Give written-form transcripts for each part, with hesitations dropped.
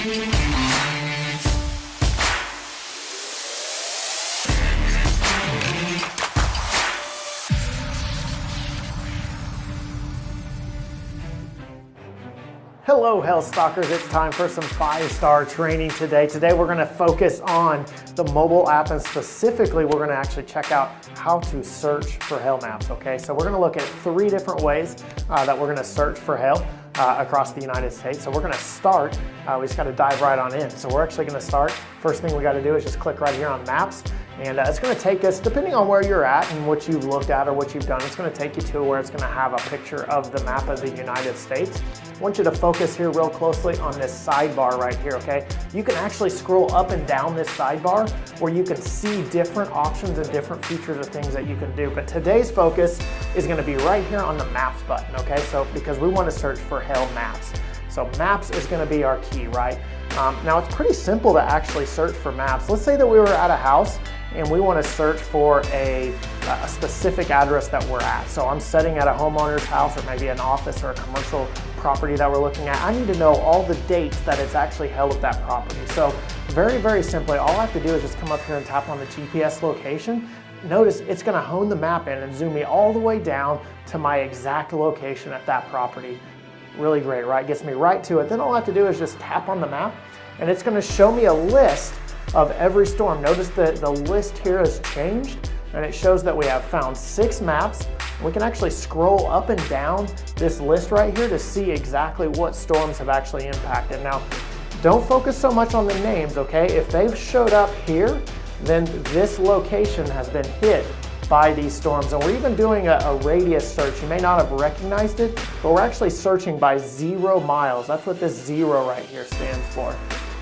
Hello Hail Stalkers, it's time for some 5-star training today. Today we're going to focus on the mobile app, and specifically we're going to actually check out how to search for hail maps, okay? So we're going to look at 3 different ways that we're going to search for hail across the United States. So we're going to start, we just got to dive right on in. So we're actually going to start, first thing we got to do is just click right here on Maps. And it's going to take us, depending on where you're at and what you've looked at or what you've done, it's going to take you to where it's going to have a picture of the map of the United States. I want you to focus here real closely on this sidebar right here, okay? You can actually scroll up and down this sidebar where you can see different options and different features of things that you can do. But today's focus is going to be right here on the Maps button, okay? So because we want to search for hail maps. So maps is going to be our key, right? Now it's pretty simple to actually search for maps. Let's say that we were at a house and we want to search for a specific address that we're at. So I'm sitting at a homeowner's house or maybe an office or a commercial property that we're looking at. I need to know all the dates that it's actually held at that property. So very, very simply, all I have to do is just come up here and tap on the GPS location. Notice it's going to hone the map in and zoom me all the way down to my exact location at that property. Really great, right? Gets me right to it. Then all I have to do is just tap on the map and it's going to show me a list of every storm. Notice that the list here has changed and it shows that we have found 6 maps. We can actually scroll up and down this list right here to see exactly what storms have actually impacted. Now, don't focus so much on the names, okay? If they've showed up here, then this location has been hit by these storms. And we're even doing a radius search. You may not have recognized it, but we're actually searching by 0 miles. That's what this 0 right here stands for.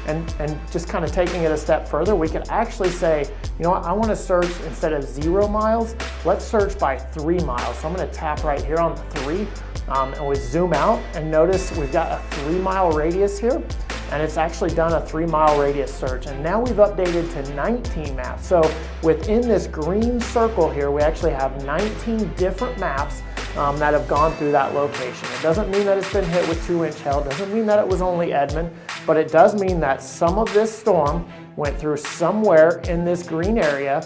And just kind of taking it a step further, we can actually say, you know what, I want to search instead of 0 miles, let's search by 3 miles. So I'm going to tap right here on 3 and we zoom out and notice we've got a 3-mile radius here. And it's actually done a 3-mile radius search. And now we've updated to 19 maps. So within this green circle here, we actually have 19 different maps that have gone through that location. It doesn't mean that it's been hit with 2-inch hail. It doesn't mean that it was only Edmond, but it does mean that some of this storm went through somewhere in this green area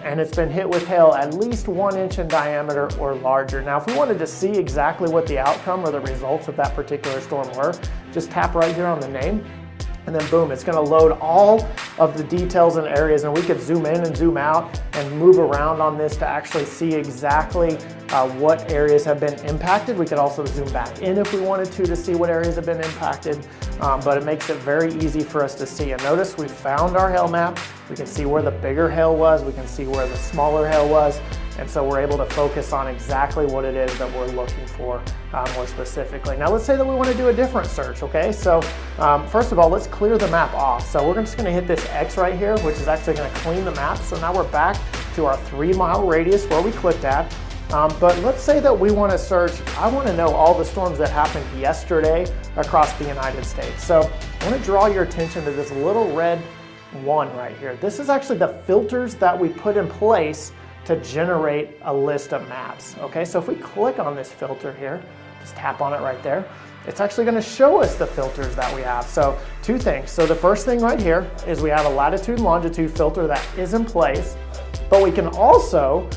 and it's been hit with hail at least 1 inch in diameter or larger. Now, if we wanted to see exactly what the outcome or the results of that particular storm were, just tap right here on the name, and then boom, it's gonna load all of the details and areas, and we could zoom in and zoom out and move around on this to actually see exactly what areas have been impacted. We could also zoom back in if we wanted to see what areas have been impacted, but it makes it very easy for us to see. And notice we found our hail map. We can see where the bigger hail was. We can see where the smaller hail was. And so we're able to focus on exactly what it is that we're looking for more specifically. Now let's say that we want to do a different search, okay? So first of all, let's clear the map off. So we're just going to hit this X right here, which is actually going to clean the map. So now we're back to our 3-mile radius where we clicked at. But let's say that we want to search, I want to know all the storms that happened yesterday across the United States. So I want to draw your attention to this little red 1 right here. This is actually the filters that we put in place to generate a list of maps, okay? So if we click on this filter here, just tap on it right there, it's actually gonna show us the filters that we have. So 2 things. So the first thing right here is we have a latitude and longitude filter that is in place, but we can also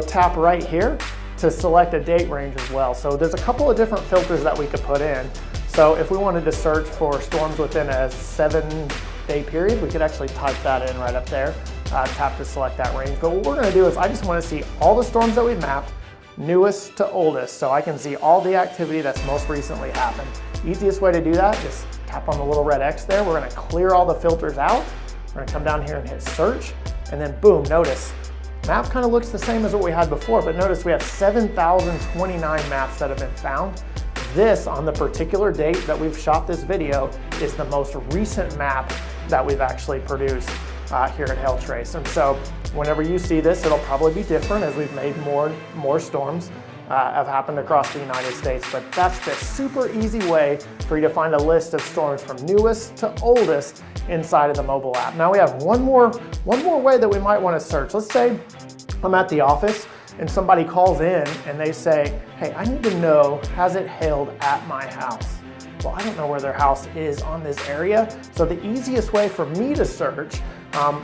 tap right here to select a date range as well. So there's a couple of different filters that we could put in. So if we wanted to search for storms within a 7-day period, we could actually type that in right up there. Tap to select that range. But what we're going to do is I just want to see all the storms that we've mapped, newest to oldest, so I can see all the activity that's most recently happened. Easiest way to do that, just tap on the little red X there. We're going to clear all the filters out. We're going to come down here and hit search, and then boom, notice map kind of looks the same as what we had before, but notice we have 7,029 maps that have been found. This, on the particular date that we've shot this video, is the most recent map that we've actually produced here at Hail Trace. And so whenever you see this, it'll probably be different as we've made more storms have happened across the United States. But that's the super easy way for you to find a list of storms from newest to oldest inside of the mobile app. Now we have one more way that we might want to search. Let's say I'm at the office and somebody calls in and they say, hey, I need to know, has it hailed at my house? well, I don't know where their house is on this area. So the easiest way for me to search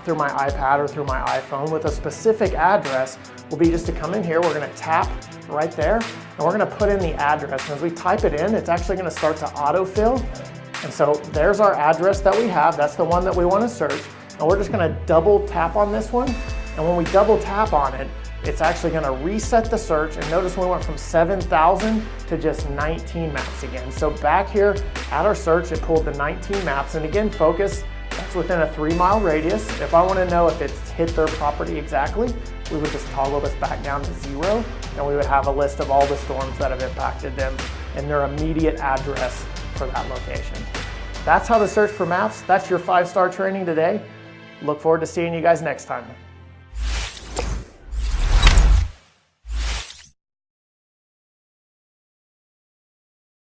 through my iPad or through my iPhone with a specific address will be just to come in here. We're gonna tap right there, and we're gonna put in the address. And as we type it in, it's actually gonna start to autofill. And so there's our address that we have. That's the one that we wanna search. And we're just gonna double tap on this one. And when we double tap on it, it's actually gonna reset the search. And notice we went from 7,000 to just 19 maps again. So back here at our search, it pulled the 19 maps. And again, focus, that's within a 3-mile radius. If I wanna know if it's hit their property exactly, we would just toggle this back down to 0, and we would have a list of all the storms that have impacted them and their immediate address for that location. That's how to search for maps. That's your 5-star training today. Look forward to seeing you guys next time.